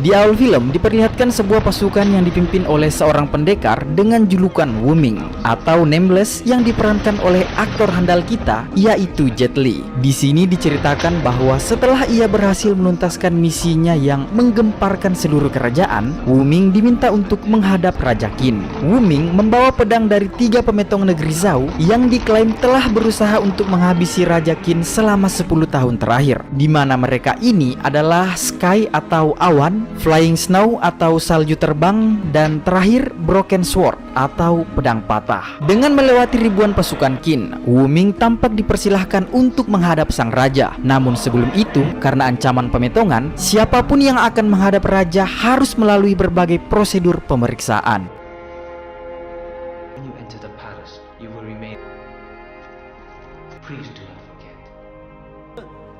Di awal film diperlihatkan sebuah pasukan yang dipimpin oleh seorang pendekar dengan julukan Wuming atau Nameless yang diperankan oleh aktor handal kita yaitu Jet Li. Di sini diceritakan bahwa setelah ia berhasil menuntaskan misinya yang menggemparkan seluruh kerajaan, Wuming diminta untuk menghadap Raja Qin. Wuming membawa pedang dari 3 pemetong negeri Zhao yang diklaim telah berusaha untuk menghabisi Raja Qin selama 10 tahun terakhir, di mana mereka ini adalah Sky atau awan, Flying Snow atau salju terbang, dan terakhir Broken Sword atau pedang patah. Dengan melewati ribuan pasukan Qin, Wuming tampak dipersilahkan untuk menghadap sang raja. Namun sebelum itu, karena ancaman pemetongan, siapapun yang akan menghadap raja harus melalui berbagai prosedur pemeriksaan.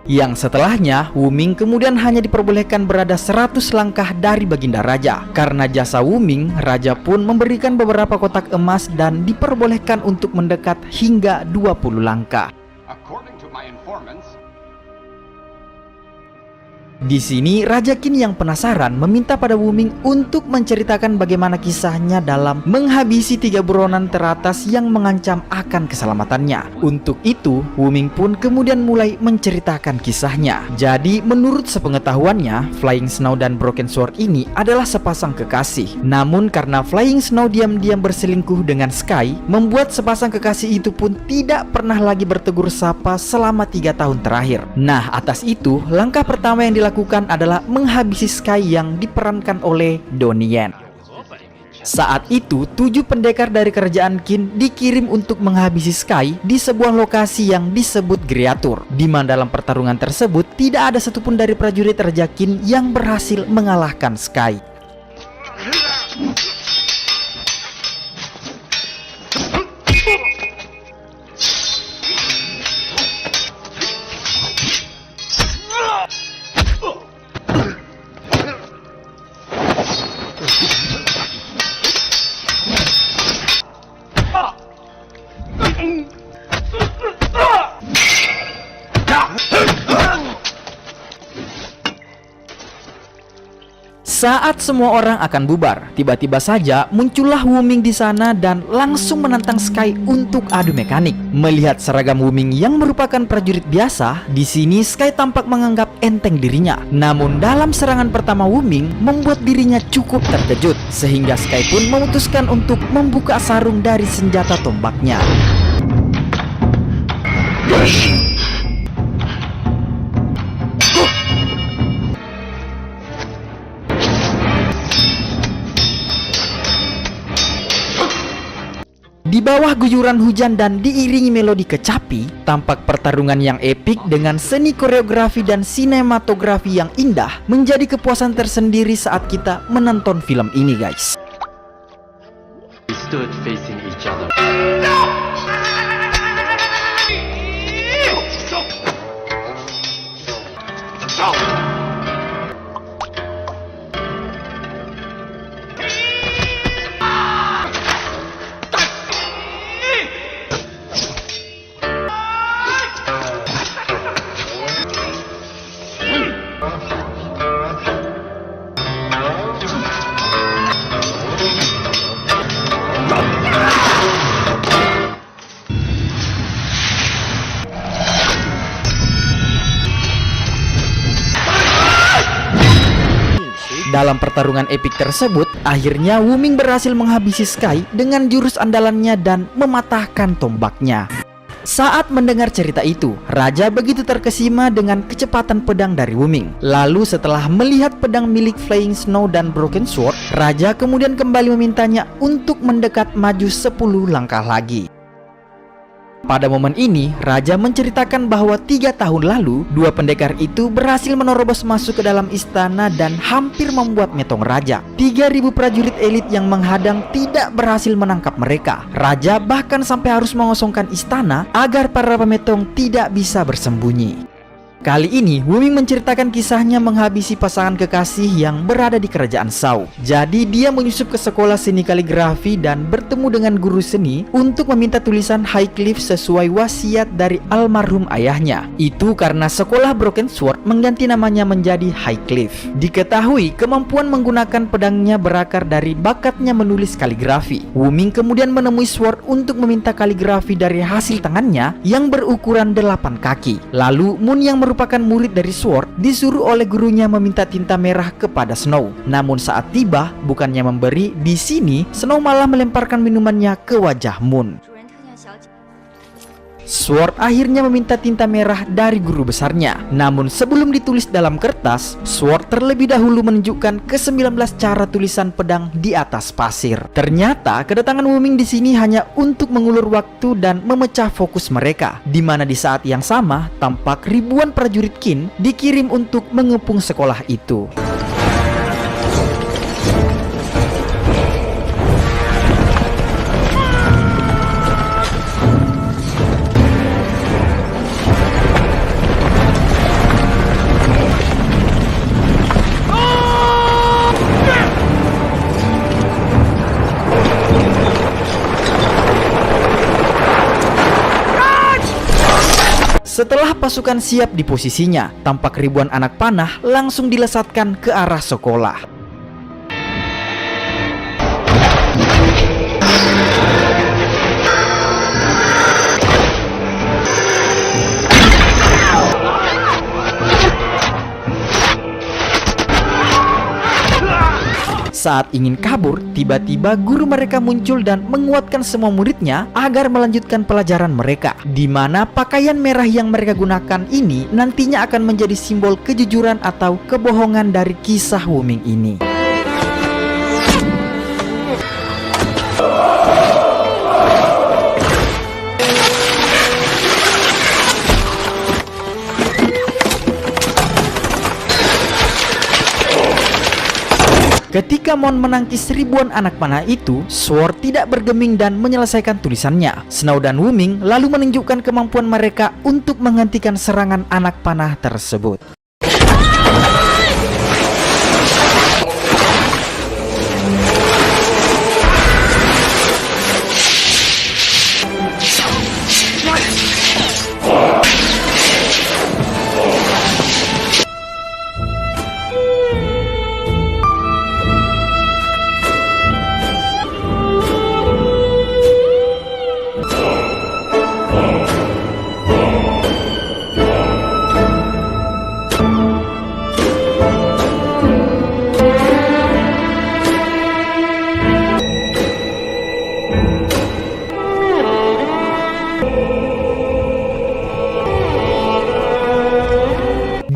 Yang setelahnya, Wuming kemudian hanya diperbolehkan berada 100 langkah dari baginda raja. Karena jasa Wuming, raja pun memberikan beberapa kotak emas dan diperbolehkan untuk mendekat hingga 20 langkah. Di sini, Raja Qin yang penasaran meminta pada Wuming untuk menceritakan bagaimana kisahnya dalam menghabisi 3 buronan teratas yang mengancam akan keselamatannya. Untuk itu, Wuming pun kemudian mulai menceritakan kisahnya. Jadi, menurut sepengetahuannya, Flying Snow dan Broken Sword ini adalah sepasang kekasih. Namun karena Flying Snow diam-diam berselingkuh dengan Sky, membuat sepasang kekasih itu pun tidak pernah lagi bertegur sapa selama 3 tahun terakhir. Nah, atas itu, langkah pertama yang dilakukan adalah menghabisi Sky yang diperankan oleh Donnie Yen. Saat itu, 7 pendekar dari kerajaan Qin dikirim untuk menghabisi Sky di sebuah lokasi yang disebut Greatur, di mana dalam pertarungan tersebut tidak ada satupun dari prajurit Raja Qin yang berhasil mengalahkan Sky. Saat semua orang akan bubar, tiba-tiba saja muncullah Wuming di sana dan langsung menantang Sky untuk adu mekanik. Melihat seragam Wuming yang merupakan prajurit biasa, di sini Sky tampak menganggap enteng dirinya. Namun dalam serangan pertama Wuming membuat dirinya cukup terkejut, sehingga Sky pun memutuskan untuk membuka sarung dari senjata tombaknya. Di bawah guyuran hujan dan diiringi melodi kecapi, tampak pertarungan yang epik dengan seni koreografi dan sinematografi yang indah menjadi kepuasan tersendiri saat kita menonton film ini, guys. We stood facing each other. Dalam pertarungan epik tersebut, akhirnya Wuming berhasil menghabisi Sky dengan jurus andalannya dan mematahkan tombaknya. Saat mendengar cerita itu, Raja begitu terkesima dengan kecepatan pedang dari Wuming. Lalu setelah melihat pedang milik Flying Snow dan Broken Sword, Raja kemudian kembali memintanya untuk mendekat maju 10 langkah lagi. Pada momen ini, Raja menceritakan bahwa 3 tahun lalu, 2 pendekar itu berhasil menerobos masuk ke dalam istana dan hampir membuat metong Raja. 3.000 prajurit elit yang menghadang tidak berhasil menangkap mereka. Raja bahkan sampai harus mengosongkan istana agar para pemetong tidak bisa bersembunyi. Kali ini, Wuming menceritakan kisahnya menghabisi pasangan kekasih yang berada di kerajaan Shao. Jadi, dia menyusup ke sekolah seni kaligrafi dan bertemu dengan guru seni untuk meminta tulisan High Cliff sesuai wasiat dari almarhum ayahnya. Itu karena sekolah Broken Sword mengganti namanya menjadi High Cliff. Diketahui, kemampuan menggunakan pedangnya berakar dari bakatnya menulis kaligrafi. Wuming kemudian menemui Sword untuk meminta kaligrafi dari hasil tangannya yang berukuran 8 kaki. Lalu, Moon yang merupakan murid dari Sword disuruh oleh gurunya meminta tinta merah kepada Snow. Namun saat tiba, bukannya memberi, di sini Snow malah melemparkan minumannya ke wajah Moon. Sword akhirnya meminta tinta merah dari guru besarnya. Namun sebelum ditulis dalam kertas, Sword terlebih dahulu menunjukkan ke-19 cara tulisan pedang di atas pasir. Ternyata kedatangan Wuming di sini hanya untuk mengulur waktu dan memecah fokus mereka, di mana di saat yang sama tampak ribuan prajurit Qin dikirim untuk mengepung sekolah itu. Setelah pasukan siap di posisinya, tampak ribuan anak panah langsung dilesatkan ke arah sekolah. Saat ingin kabur, tiba-tiba guru mereka muncul dan menguatkan semua muridnya agar melanjutkan pelajaran mereka, di mana pakaian merah yang mereka gunakan ini nantinya akan menjadi simbol kejujuran atau kebohongan dari kisah Wuming ini. Ketika Mon menangkis ribuan anak panah itu, Sword tidak bergeming dan menyelesaikan tulisannya. Snow dan Wuming lalu menunjukkan kemampuan mereka untuk menghentikan serangan anak panah tersebut.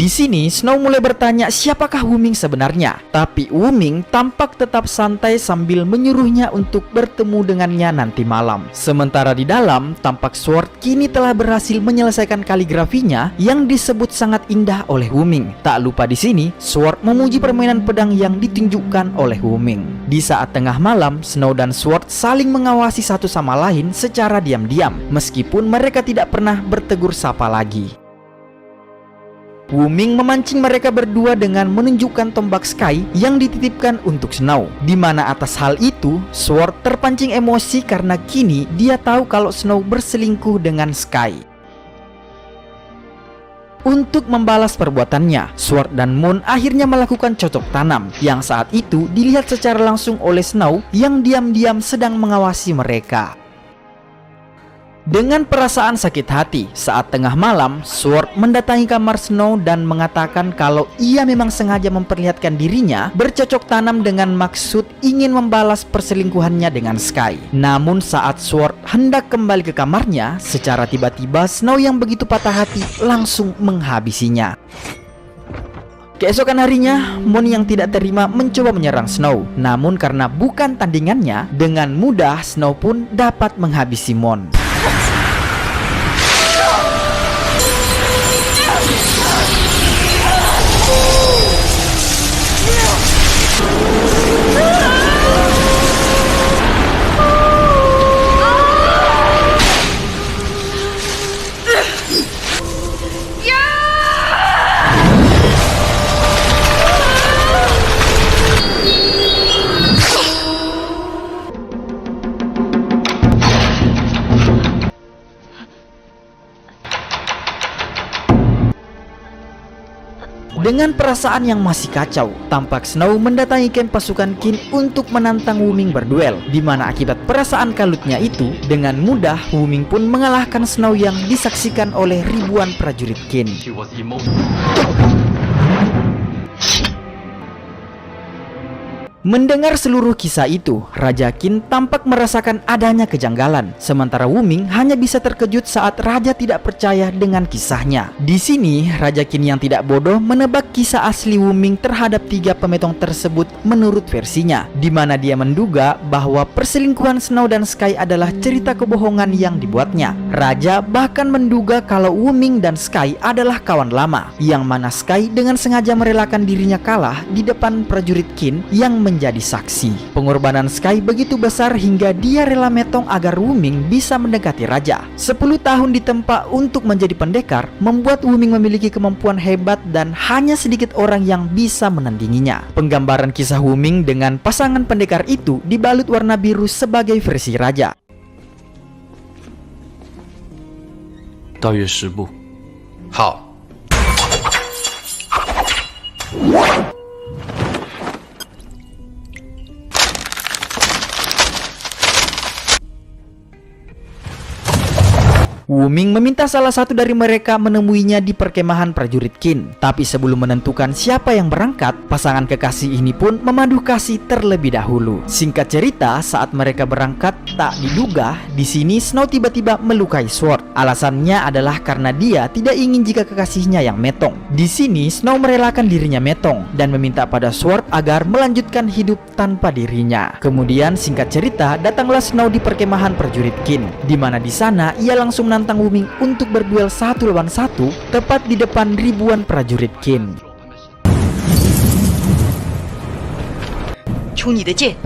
Di sini, Snow mulai bertanya siapakah Wuming sebenarnya. Tapi Wuming tampak tetap santai sambil menyuruhnya untuk bertemu dengannya nanti malam. Sementara di dalam, tampak Sword kini telah berhasil menyelesaikan kaligrafinya yang disebut sangat indah oleh Wuming. Tak lupa di sini, Sword memuji permainan pedang yang ditunjukkan oleh Wuming. Di saat tengah malam, Snow dan Sword saling mengawasi satu sama lain secara diam-diam, meskipun mereka tidak pernah bertegur sapa lagi. Wuming memancing mereka berdua dengan menunjukkan tombak Sky yang dititipkan untuk Snow, di mana atas hal itu Sword terpancing emosi karena kini dia tahu kalau Snow berselingkuh dengan Sky. Untuk membalas perbuatannya, Sword dan Moon akhirnya melakukan cocok tanam yang saat itu dilihat secara langsung oleh Snow yang diam-diam sedang mengawasi mereka. Dengan perasaan sakit hati, saat tengah malam, Sword mendatangi kamar Snow dan mengatakan kalau ia memang sengaja memperlihatkan dirinya bercocok tanam dengan maksud ingin membalas perselingkuhannya dengan Sky. Namun saat Sword hendak kembali ke kamarnya, secara tiba-tiba Snow yang begitu patah hati langsung menghabisinya. Keesokan harinya, Moon yang tidak terima mencoba menyerang Snow. Namun karena bukan tandingannya, dengan mudah Snow pun dapat menghabisi Moon. Dengan perasaan yang masih kacau, tampak Snow mendatangi camp pasukan Qin untuk menantang Wuming berduel, di mana akibat perasaan kalutnya itu, dengan mudah Wuming pun mengalahkan Snow yang disaksikan oleh ribuan prajurit Qin. He was emotional. Mendengar seluruh kisah itu, Raja Qin tampak merasakan adanya kejanggalan, sementara Wuming hanya bisa terkejut saat Raja tidak percaya dengan kisahnya. Di sini, Raja Qin yang tidak bodoh menebak kisah asli Wuming terhadap 3 pemetong tersebut menurut versinya, di mana dia menduga bahwa perselingkuhan Snow dan Sky adalah cerita kebohongan yang dibuatnya. Raja bahkan menduga kalau Wuming dan Sky adalah kawan lama, yang mana Sky dengan sengaja merelakan dirinya kalah di depan prajurit Qin yang menjadi saksi. Pengorbanan Sky begitu besar hingga dia rela metong agar Wuming bisa mendekati raja. 10 tahun ditempa untuk menjadi pendekar membuat Wuming memiliki kemampuan hebat dan hanya sedikit orang yang bisa menandinginya. Penggambaran kisah Wuming dengan pasangan pendekar itu dibalut warna biru sebagai versi raja. 大约10步。好， Wuming meminta salah satu dari mereka menemuinya di perkemahan prajurit Qin. Tapi sebelum menentukan siapa yang berangkat, pasangan kekasih ini pun memandu kasih terlebih dahulu. Singkat cerita, saat mereka berangkat, tak diduga di sini Snow tiba-tiba melukai Sword. Alasannya adalah karena dia tidak ingin jika kekasihnya yang metong. Di sini Snow merelakan dirinya metong dan meminta pada Sword agar melanjutkan hidup tanpa dirinya. Kemudian singkat cerita, datanglah Snow di perkemahan prajurit Qin, di mana di sana ia langsung menantang Wuming untuk berduel 1 lawan 1 tepat di depan ribuan prajurit Qin. 出你的剑！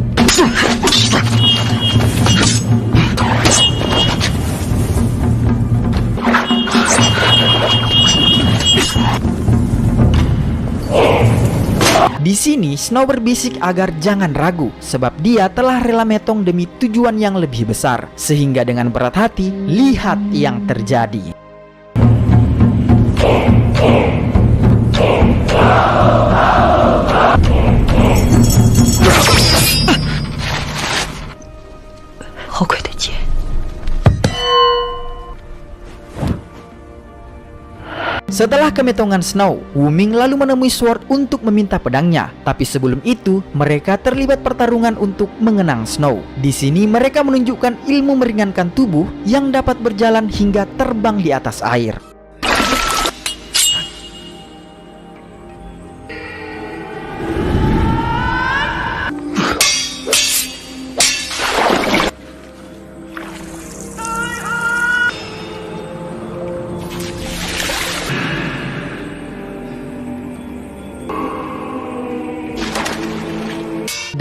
Di sini Snow berbisik agar jangan ragu, sebab dia telah rela metong demi tujuan yang lebih besar. Sehingga dengan berat hati, lihat yang terjadi. Setelah kemetongan Snow, Wuming lalu menemui Sword untuk meminta pedangnya. Tapi sebelum itu, mereka terlibat pertarungan untuk mengenang Snow. Di sini mereka menunjukkan ilmu meringankan tubuh yang dapat berjalan hingga terbang di atas air.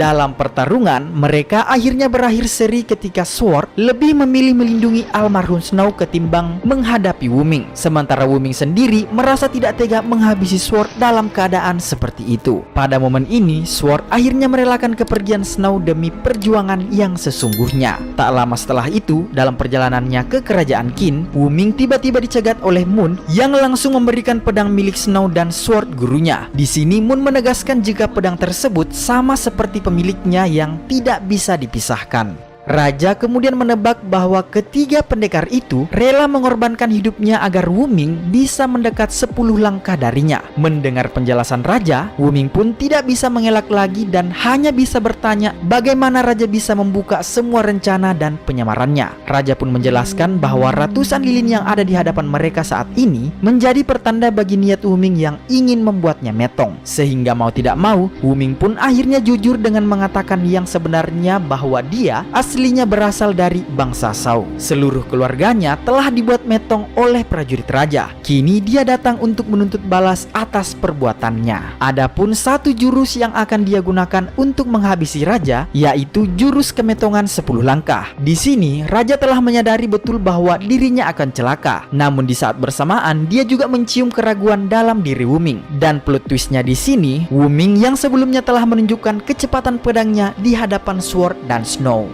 Dalam pertarungan, mereka akhirnya berakhir seri ketika Sword lebih memilih melindungi almarhum Snow ketimbang menghadapi Wuming. Sementara Wuming sendiri merasa tidak tega menghabisi Sword dalam keadaan seperti itu. Pada momen ini, Sword akhirnya merelakan kepergian Snow demi perjuangan yang sesungguhnya. Tak lama setelah itu, dalam perjalanannya ke kerajaan Qin, Wuming tiba-tiba dicegat oleh Moon yang langsung memberikan pedang milik Snow dan Sword gurunya. Di sini Moon menegaskan jika pedang tersebut sama seperti pemiliknya yang tidak bisa dipisahkan. Raja kemudian menebak bahwa ketiga pendekar itu rela mengorbankan hidupnya agar Wuming bisa mendekat 10 langkah darinya. Mendengar penjelasan Raja, Wuming pun tidak bisa mengelak lagi dan hanya bisa bertanya bagaimana Raja bisa membuka semua rencana dan penyamarannya. Raja pun menjelaskan bahwa ratusan lilin yang ada di hadapan mereka saat ini menjadi pertanda bagi niat Wuming yang ingin membuatnya metong. Sehingga mau tidak mau, Wuming pun akhirnya jujur dengan mengatakan yang sebenarnya bahwa dia aslinya berasal dari bangsa Shao. Seluruh keluarganya telah dibuat metong oleh prajurit raja. Kini dia datang untuk menuntut balas atas perbuatannya. Adapun satu jurus yang akan dia gunakan untuk menghabisi raja, yaitu jurus kemetongan 10 langkah. Di sini raja telah menyadari betul bahwa dirinya akan celaka. Namun di saat bersamaan dia juga mencium keraguan dalam diri Wuming. Dan plot twistnya di sini, Wuming yang sebelumnya telah menunjukkan kecepatan pedangnya di hadapan Sword dan Snow.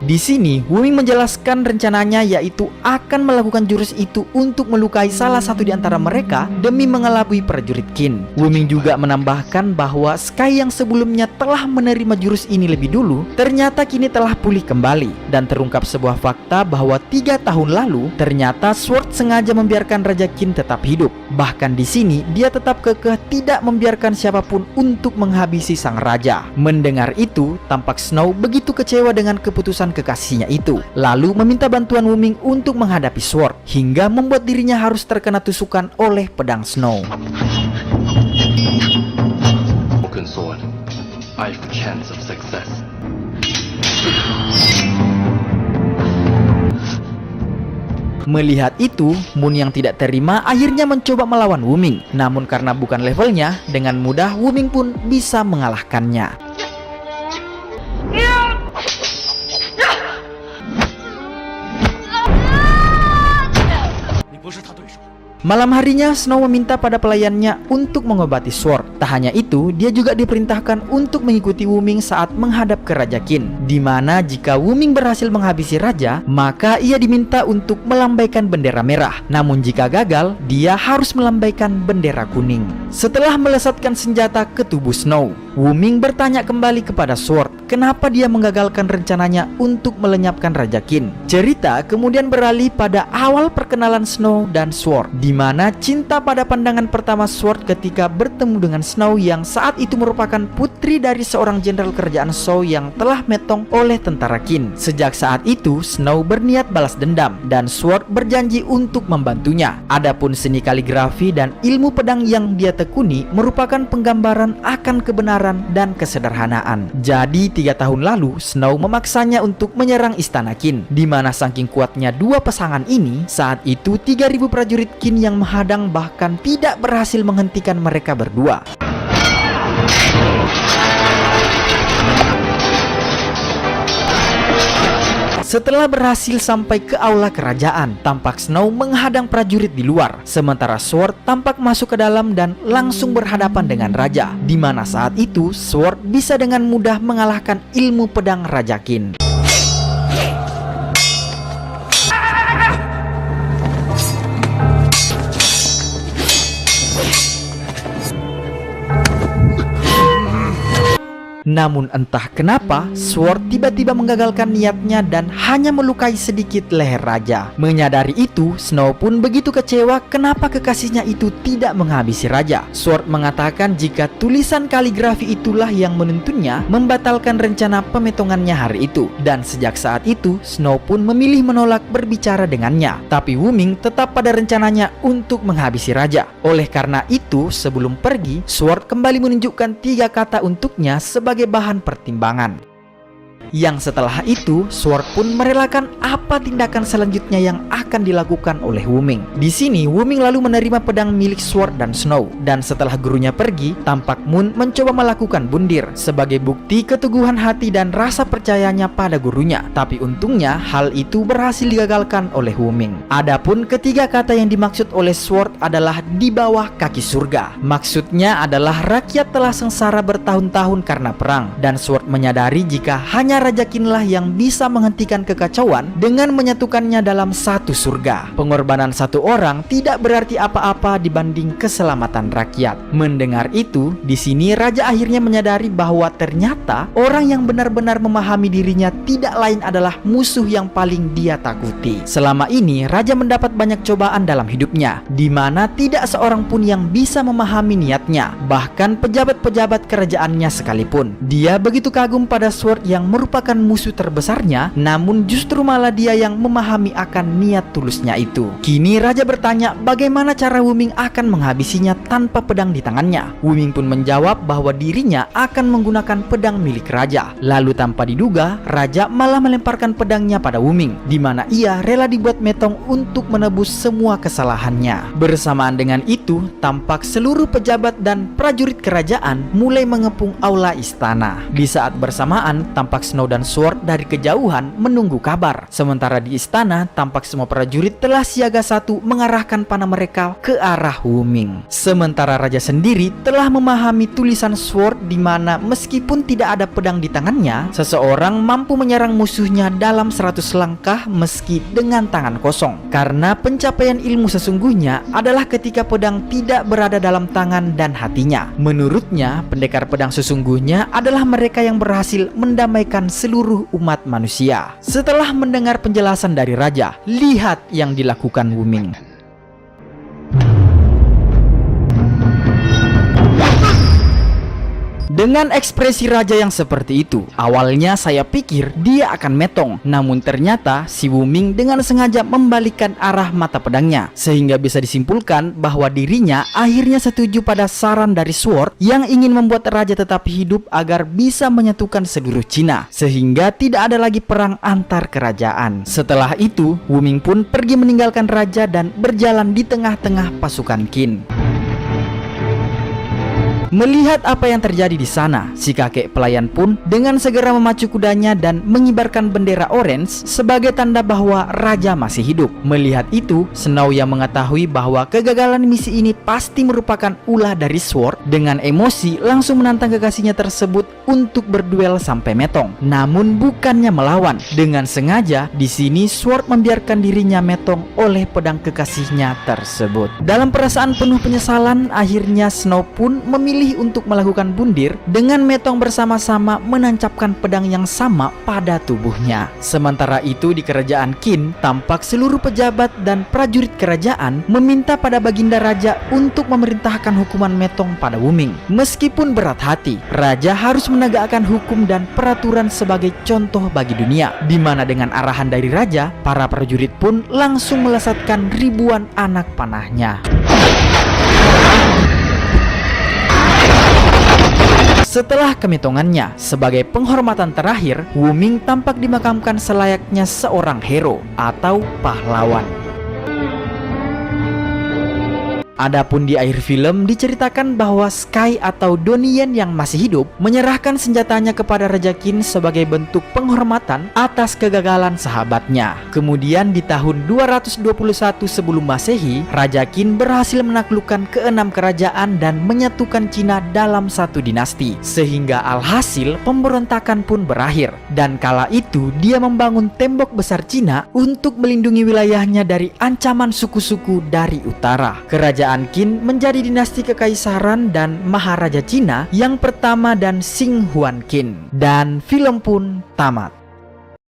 Di sini, Wuming menjelaskan rencananya yaitu akan melakukan jurus itu untuk melukai salah satu di antara mereka demi mengelabui prajurit Qin. Wuming juga menambahkan bahwa Sky yang sebelumnya telah menerima jurus ini lebih dulu, ternyata kini telah pulih kembali. Dan terungkap sebuah fakta bahwa 3 tahun lalu, ternyata Sword sengaja membiarkan Raja Qin tetap hidup. Bahkan di sini, dia tetap kekeh tidak membiarkan siapapun untuk menghabisi sang raja. Mendengar itu, tampak Snow begitu kecewa dengan keputusan kekasihnya itu, lalu meminta bantuan Wuming untuk menghadapi Sword, hingga membuat dirinya harus terkena tusukan oleh pedang Snow. Broken sword. I have a chance of success. Melihat itu, Moon yang tidak terima akhirnya mencoba melawan Wuming. Namun karena bukan levelnya, dengan mudah Wuming pun bisa mengalahkannya. Malam harinya, Snow meminta pada pelayannya untuk mengobati Sword. Tak hanya itu, dia juga diperintahkan untuk mengikuti Wuming saat menghadap ke Raja Qin, di mana jika Wuming berhasil menghabisi raja, maka ia diminta untuk melambaikan bendera merah. Namun jika gagal, dia harus melambaikan bendera kuning. Setelah melesatkan senjata ke tubuh Snow, Wuming bertanya kembali kepada Sword, kenapa dia menggagalkan rencananya untuk melenyapkan Raja Qin. Cerita kemudian beralih pada awal perkenalan Snow dan Sword, di mana cinta pada pandangan pertama Sword ketika bertemu dengan Snow yang saat itu merupakan putri dari seorang jenderal kerajaan Zhou yang telah metong oleh tentara Qin. Sejak saat itu, Snow berniat balas dendam dan Sword berjanji untuk membantunya. Adapun seni kaligrafi dan ilmu pedang yang dia tekuni merupakan penggambaran akan kebenaran dan kesederhanaan. Jadi 3 tahun lalu, Snow memaksanya untuk menyerang istana Qin, di mana saking kuatnya dua pasangan ini, saat itu 3.000 prajurit Qin yang menghadang bahkan tidak berhasil menghentikan mereka berdua. Setelah berhasil sampai ke aula kerajaan, tampak Snow menghadang prajurit di luar, sementara Sword tampak masuk ke dalam dan langsung berhadapan dengan raja, di mana saat itu Sword bisa dengan mudah mengalahkan ilmu pedang Raja Qin. Namun entah kenapa, Sword tiba-tiba menggagalkan niatnya dan hanya melukai sedikit leher raja. Menyadari itu, Snow pun begitu kecewa kenapa kekasihnya itu tidak menghabisi raja. Sword mengatakan jika tulisan kaligrafi itulah yang menuntunnya membatalkan rencana pemetongannya hari itu. Dan sejak saat itu, Snow pun memilih menolak berbicara dengannya. Tapi Wuming tetap pada rencananya untuk menghabisi raja. Oleh karena itu, sebelum pergi, Sword kembali menunjukkan 3 kata untuknya sebagai bahan pertimbangan. Yang setelah itu, Sword pun merelakan apa tindakan selanjutnya yang akan dilakukan oleh Wuming. Di sini, Wuming lalu menerima pedang milik Sword dan Snow. Dan setelah gurunya pergi, tampak Moon mencoba melakukan bundir sebagai bukti keteguhan hati dan rasa percayanya pada gurunya. Tapi untungnya, hal itu berhasil digagalkan oleh Wuming. Adapun ketiga kata yang dimaksud oleh Sword adalah di bawah kaki surga. Maksudnya adalah rakyat telah sengsara bertahun-tahun karena perang, dan Sword menyadari jika hanya Raja Qinlah yang bisa menghentikan kekacauan dengan menyatukannya dalam satu surga. Pengorbanan satu orang tidak berarti apa-apa dibanding keselamatan rakyat. Mendengar itu, di sini Raja akhirnya menyadari bahwa ternyata orang yang benar-benar memahami dirinya tidak lain adalah musuh yang paling dia takuti. Selama ini, Raja mendapat banyak cobaan dalam hidupnya, di mana tidak seorang pun yang bisa memahami niatnya, bahkan pejabat-pejabat kerajaannya sekalipun. Dia begitu kagum pada Sword yang merupakan musuh terbesarnya, namun justru malah dia yang memahami akan niat tulusnya itu. Kini Raja bertanya bagaimana cara Wuming akan menghabisinya tanpa pedang di tangannya. Wuming pun menjawab bahwa dirinya akan menggunakan pedang milik Raja. Lalu tanpa diduga, Raja malah melemparkan pedangnya pada Wuming, di mana ia rela dibuat metong untuk menebus semua kesalahannya. Bersamaan dengan itu, tampak seluruh pejabat dan prajurit kerajaan mulai mengepung aula istana. Di saat bersamaan, tampak Snow dan Sword dari kejauhan menunggu kabar. Sementara di istana, tampak semua prajurit telah siaga satu mengarahkan panah mereka ke arah Wu Ming. Sementara raja sendiri telah memahami tulisan Sword di mana meskipun tidak ada pedang di tangannya, seseorang mampu menyerang musuhnya dalam 100 langkah meski dengan tangan kosong. Karena pencapaian ilmu sesungguhnya adalah ketika pedang tidak berada dalam tangan dan hatinya. Menurutnya, pendekar pedang sesungguhnya adalah mereka yang berhasil mendamaikan seluruh umat manusia. Setelah mendengar penjelasan dari raja, lihat yang dilakukan Wu Ming. Dengan ekspresi raja yang seperti itu, awalnya saya pikir dia akan metong. Namun ternyata si Wu Ming dengan sengaja membalikkan arah mata pedangnya, sehingga bisa disimpulkan bahwa dirinya akhirnya setuju pada saran dari Sword yang ingin membuat raja tetap hidup agar bisa menyatukan seluruh Cina, sehingga tidak ada lagi perang antar kerajaan. Setelah itu, Wu Ming pun pergi meninggalkan raja dan berjalan di tengah-tengah pasukan Qin. Melihat apa yang terjadi di sana, si kakek pelayan pun dengan segera memacu kudanya dan mengibarkan bendera orange sebagai tanda bahwa raja masih hidup. Melihat itu, Snow yang mengetahui bahwa kegagalan misi ini pasti merupakan ulah dari Sword, dengan emosi langsung menantang kekasihnya tersebut untuk berduel sampai metong. Namun bukannya melawan, dengan sengaja di sini Sword membiarkan dirinya metong oleh pedang kekasihnya tersebut. Dalam perasaan penuh penyesalan, akhirnya Snow pun memilih untuk melakukan bundir dengan metong bersama-sama menancapkan pedang yang sama pada tubuhnya. Sementara itu di kerajaan Qin, tampak seluruh pejabat dan prajurit kerajaan meminta pada baginda raja untuk memerintahkan hukuman metong pada Wu Ming. Meskipun berat hati, raja harus menegakkan hukum dan peraturan sebagai contoh bagi dunia, di mana dengan arahan dari raja, para prajurit pun langsung melesatkan ribuan anak panahnya. Setelah kemetongannya, sebagai penghormatan terakhir, Wu Ming tampak dimakamkan selayaknya seorang hero atau pahlawan. Adapun di akhir film diceritakan bahwa Sky atau Donnie Yen yang masih hidup menyerahkan senjatanya kepada Raja Qin sebagai bentuk penghormatan atas kegagalan sahabatnya. Kemudian di tahun 221 sebelum Masehi, Raja Qin berhasil menaklukkan keenam kerajaan dan menyatukan Cina dalam satu dinasti, sehingga alhasil pemberontakan pun berakhir. Dan kala itu dia membangun tembok besar Cina untuk melindungi wilayahnya dari ancaman suku-suku dari utara. Kerajaan Qin menjadi dinasti kekaisaran dan maharaja Cina yang pertama dan Xing Huan Qin. Dan film pun tamat.